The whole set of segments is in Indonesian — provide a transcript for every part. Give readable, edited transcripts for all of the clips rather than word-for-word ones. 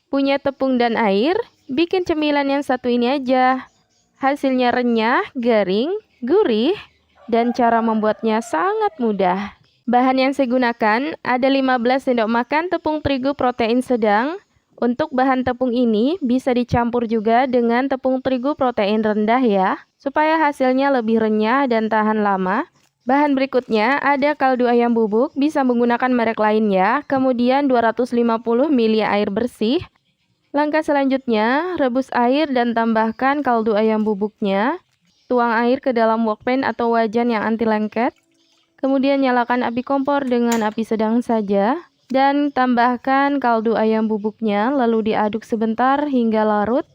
Punya tepung dan air? Bikin cemilan yang satu ini aja. Hasilnya renyah, garing, gurih, dan cara membuatnya sangat mudah. Bahan yang saya gunakan ada 15 sendok makan tepung terigu protein sedang. Untuk bahan tepung ini bisa dicampur juga dengan tepung terigu protein rendah ya, supaya hasilnya lebih renyah dan tahan lama. Bahan berikutnya ada kaldu ayam bubuk, bisa menggunakan merek lain ya. Kemudian 250 ml air bersih. Langkah selanjutnya, rebus air dan tambahkan kaldu ayam bubuknya. Tuang air ke dalam wokpan atau wajan yang anti lengket. Kemudian nyalakan api kompor dengan api sedang saja. Dan tambahkan kaldu ayam bubuknya, lalu diaduk sebentar hingga larut.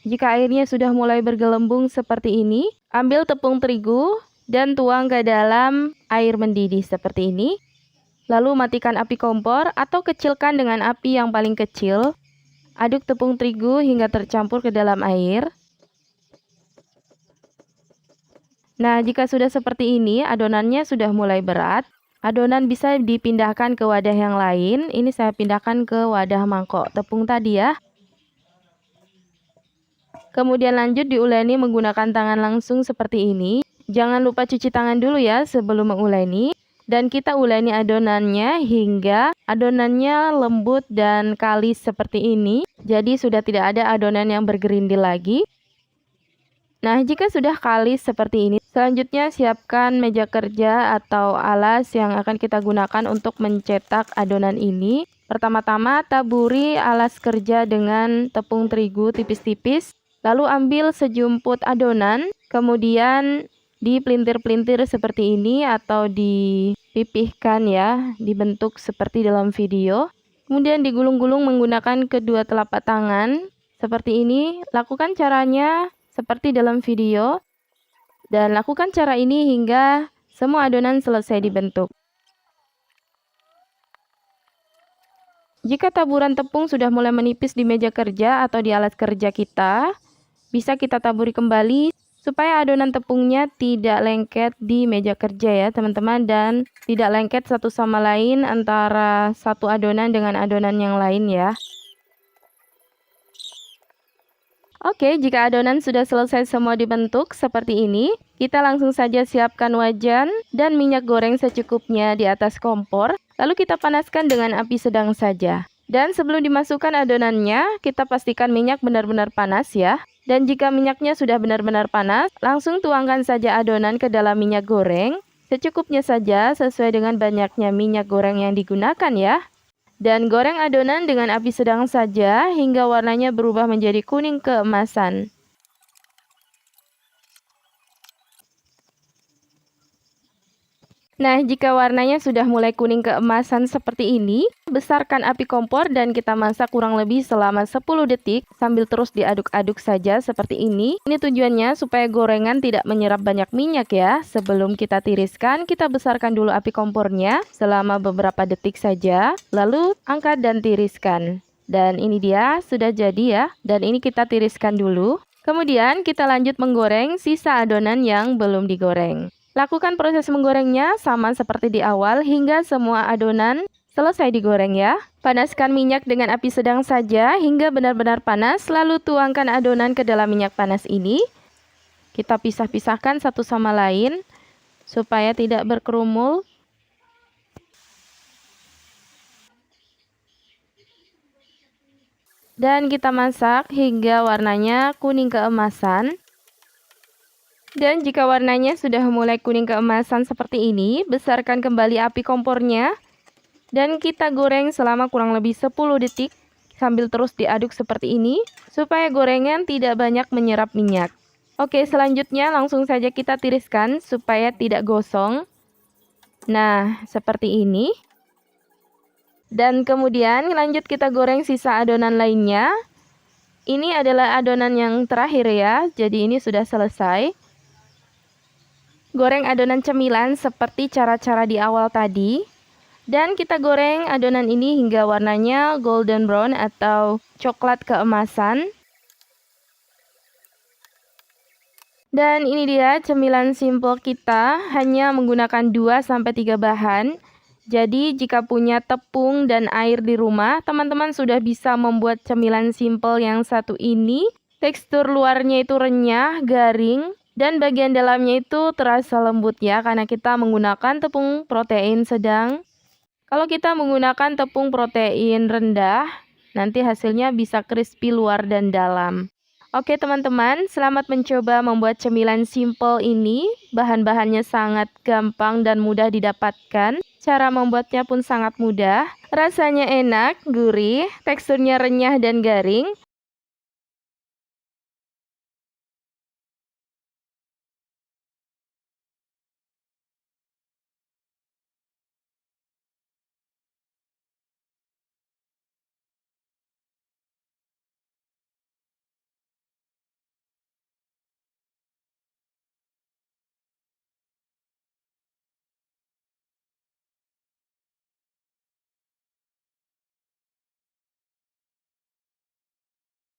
Jika airnya sudah mulai bergelembung seperti ini, ambil tepung terigu dan tuang ke dalam air mendidih seperti ini. Lalu matikan api kompor atau kecilkan dengan api yang paling kecil. Aduk tepung terigu hingga tercampur ke dalam air. Nah, jika sudah seperti ini, adonannya sudah mulai berat. Adonan bisa dipindahkan ke wadah yang lain. Ini saya pindahkan ke wadah mangkok tepung tadi ya. Kemudian lanjut diuleni menggunakan tangan langsung seperti ini. Jangan lupa cuci tangan dulu ya sebelum menguleni. Dan kita uleni adonannya hingga adonannya lembut dan kalis seperti ini. Jadi sudah tidak ada adonan yang bergerindil lagi. Nah, jika sudah kalis seperti ini, selanjutnya siapkan meja kerja atau alas yang akan kita gunakan untuk mencetak adonan ini. Pertama-tama taburi alas kerja dengan tepung terigu tipis-tipis. Lalu ambil sejumput adonan, kemudian dipelintir-pelintir seperti ini atau dipipihkan ya, dibentuk seperti dalam video. Kemudian digulung-gulung menggunakan kedua telapak tangan seperti ini. Lakukan caranya seperti dalam video, dan lakukan cara ini hingga semua adonan selesai dibentuk. Jika taburan tepung sudah mulai menipis di meja kerja atau di alat kerja kita, bisa kita taburi kembali supaya adonan tepungnya tidak lengket di meja kerja ya teman-teman, dan tidak lengket satu sama lain antara satu adonan dengan adonan yang lain ya. Oke, jika adonan sudah selesai semua dibentuk seperti ini, kita langsung saja siapkan wajan dan minyak goreng secukupnya di atas kompor. Lalu kita panaskan dengan api sedang saja. Dan sebelum dimasukkan adonannya, kita pastikan minyak benar-benar panas ya. Dan jika minyaknya sudah benar-benar panas, langsung tuangkan saja adonan ke dalam minyak goreng. Secukupnya saja sesuai dengan banyaknya minyak goreng yang digunakan ya. Dan goreng adonan dengan api sedang saja hingga warnanya berubah menjadi kuning keemasan. Nah, jika warnanya sudah mulai kuning keemasan seperti ini, besarkan api kompor dan kita masak kurang lebih selama 10 detik sambil terus diaduk-aduk saja seperti ini. Ini tujuannya supaya gorengan tidak menyerap banyak minyak ya. Sebelum kita tiriskan, kita besarkan dulu api kompornya selama beberapa detik saja, lalu angkat dan tiriskan. Dan ini dia sudah jadi ya, dan ini kita tiriskan dulu. Kemudian kita lanjut menggoreng sisa adonan yang belum digoreng. Lakukan proses menggorengnya sama seperti di awal hingga semua adonan selesai digoreng ya. Panaskan minyak dengan api sedang saja hingga benar-benar panas, lalu tuangkan adonan ke dalam minyak panas ini. Kita pisah-pisahkan satu sama lain supaya tidak berkerumul. Dan kita masak hingga warnanya kuning keemasan. Dan jika warnanya sudah mulai kuning keemasan seperti ini, besarkan kembali api kompornya. Dan kita goreng selama kurang lebih 10 detik sambil terus diaduk seperti ini, supaya gorengan tidak banyak menyerap minyak. Oke, selanjutnya langsung saja kita tiriskan supaya tidak gosong. Nah, seperti ini. Dan kemudian lanjut kita goreng sisa adonan lainnya. Ini adalah adonan yang terakhir ya, jadi ini sudah selesai. Goreng adonan cemilan seperti cara-cara di awal tadi. Dan kita goreng adonan ini hingga warnanya golden brown atau coklat keemasan. Dan ini dia cemilan simple kita, hanya menggunakan 2-3 bahan. Jadi jika punya tepung dan air di rumah, teman-teman sudah bisa membuat cemilan simple yang satu ini. Tekstur luarnya itu renyah, garing, dan bagian dalamnya itu terasa lembut ya, karena kita menggunakan tepung protein sedang. Kalau kita menggunakan tepung protein rendah, nanti hasilnya bisa crispy luar dan dalam. Oke teman-teman, selamat mencoba membuat cemilan simple ini. Bahan-bahannya sangat gampang dan mudah didapatkan. Cara membuatnya pun sangat mudah. Rasanya enak, gurih, teksturnya renyah dan garing.